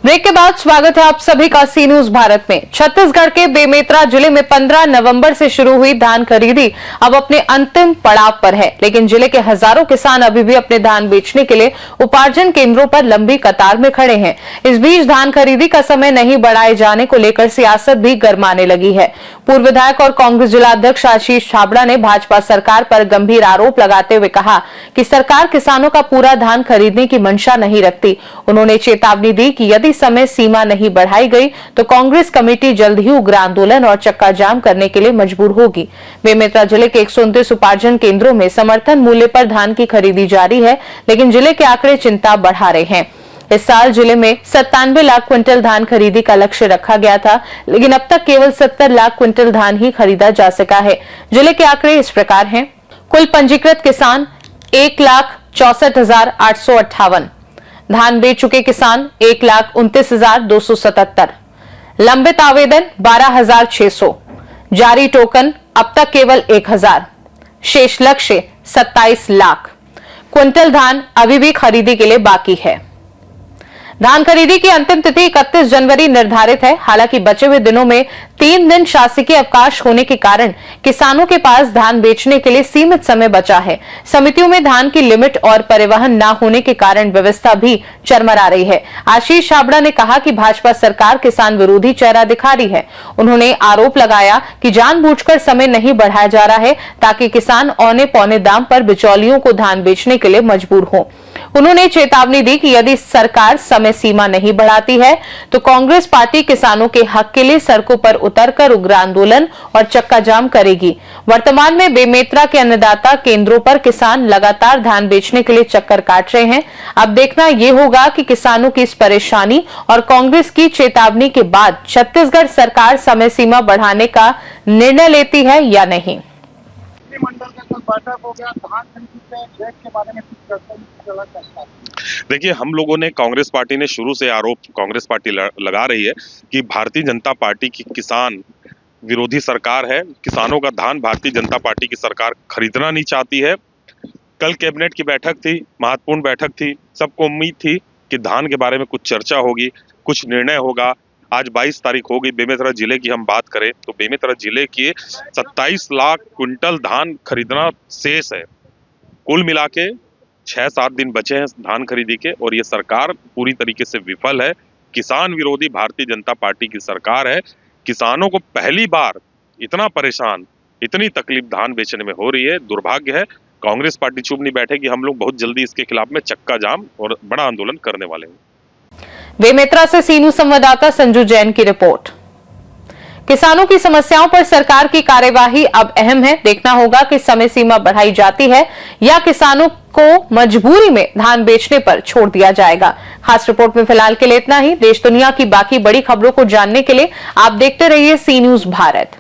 Break के बाद स्वागत है आप सभी का सी न्यूज भारत में। छत्तीसगढ़ के बेमेतरा जिले में 15 नवंबर से शुरू हुई धान खरीदी अब अपने अंतिम पड़ाव पर है, लेकिन जिले के हजारों किसान अभी भी अपने धान बेचने के लिए उपार्जन केंद्रों पर लंबी कतार में खड़े हैं। इस बीच धान खरीदी का समय नहीं बढ़ाए जाने को लेकर सियासत भी गरमाने लगी है। पूर्व विधायक और कांग्रेस जिलाध्यक्ष आशीष छाबड़ा ने भाजपा सरकार पर गंभीर आरोप लगाते हुए कहा कि सरकार किसानों का पूरा धान खरीदने की मंशा नहीं रखती। उन्होंने चेतावनी दी कि यदि समय सीमा नहीं बढ़ाई गई तो कांग्रेस कमेटी जल्द ही उग्र आंदोलन और चक्का जाम करने के लिए मजबूर होगी। बेमेतरा जिले के 129 उपार्जन केंद्रों में समर्थन मूल्य पर धान की खरीदी जारी है, लेकिन जिले के आंकड़े चिंता बढ़ा रहे हैं। इस साल जिले में 97 लाख क्विंटल धान खरीदी का लक्ष्य रखा गया था, लेकिन अब तक केवल 70 लाख क्विंटल धान ही खरीदा जा सका है। जिले के आंकड़े इस प्रकार हैं। कुल पंजीकृत किसान 1,64,858, धान बेच चुके किसान 1,29,277, लंबित आवेदन 12,600, जारी टोकन अब तक केवल 1,000, शेष लक्ष्य 27 लाख क्विंटल धान अभी भी खरीदी के लिए बाकी है। धान खरीदी की अंतिम तिथि 31 जनवरी निर्धारित है। हालांकि बचे हुए दिनों में 3 दिन शासकीय अवकाश होने के कारण किसानों के पास धान बेचने के लिए सीमित समय बचा है। समितियों में धान की लिमिट और परिवहन न होने के कारण व्यवस्था भी चरमरा रही है। आशीष छाबड़ा ने कहा कि भाजपा सरकार किसान विरोधी चेहरा दिखा रही है। उन्होंने आरोप लगाया कि जानबूझकर समय नहीं बढ़ाया जा रहा है ताकि किसान औने पौने दाम पर बिचौलियों को धान बेचने के लिए मजबूर हो। उन्होंने चेतावनी दी कि यदि सरकार समय सीमा नहीं बढ़ाती है तो कांग्रेस पार्टी किसानों के हक के लिए सड़कों पर उतरकर उग्र आंदोलन और चक्का जाम करेगी। वर्तमान में बेमेतरा के अन्नदाता केंद्रों पर किसान लगातार धान बेचने के लिए चक्कर काट रहे हैं। अब देखना यह होगा कि किसानों की इस परेशानी और कांग्रेस की चेतावनी के बाद छत्तीसगढ़ सरकार समय सीमा बढ़ाने का निर्णय लेती है या नहीं। देखिए, हम लोगों ने कांग्रेस पार्टी ने शुरू से आरोप कांग्रेस पार्टी लगा रही है कि भारतीय जनता पार्टी की किसान विरोधी सरकार है। किसानों का धान भारतीय जनता पार्टी की सरकार खरीदना नहीं चाहती है। कल कैबिनेट की बैठक थी, महत्वपूर्ण बैठक थी। सबको उम्मीद थी कि धान के बारे में कुछ चर्चा होगी, कुछ निर्णय होगा। आज 22 तारीख हो गई। बेमेतरा जिले की हम बात करें तो बेमेतरा जिले के 27 लाख क्विंटल धान खरीदना शेष है। कुल मिला के 6-7 दिन बचे हैं धान खरीदी के और ये सरकार पूरी तरीके से विफल है। किसान विरोधी भारतीय जनता पार्टी की सरकार है। किसानों को पहली बार इतना परेशान, इतनी तकलीफ धान बेचने में हो रही है। दुर्भाग्य है। कांग्रेस पार्टी चुप नहीं बैठेगी। हम लोग बहुत जल्दी इसके खिलाफ में चक्का जाम और बड़ा आंदोलन करने वाले हैं। बेमेतरा से सी न्यूज संवाददाता संजू जैन की रिपोर्ट। किसानों की समस्याओं पर सरकार की कार्यवाही अब अहम है। देखना होगा कि समय सीमा बढ़ाई जाती है या किसानों को मजबूरी में धान बेचने पर छोड़ दिया जाएगा। खास रिपोर्ट में फिलहाल के लिए इतना ही। देश दुनिया की बाकी बड़ी खबरों को जानने के लिए आप देखते रहिए सी न्यूज भारत।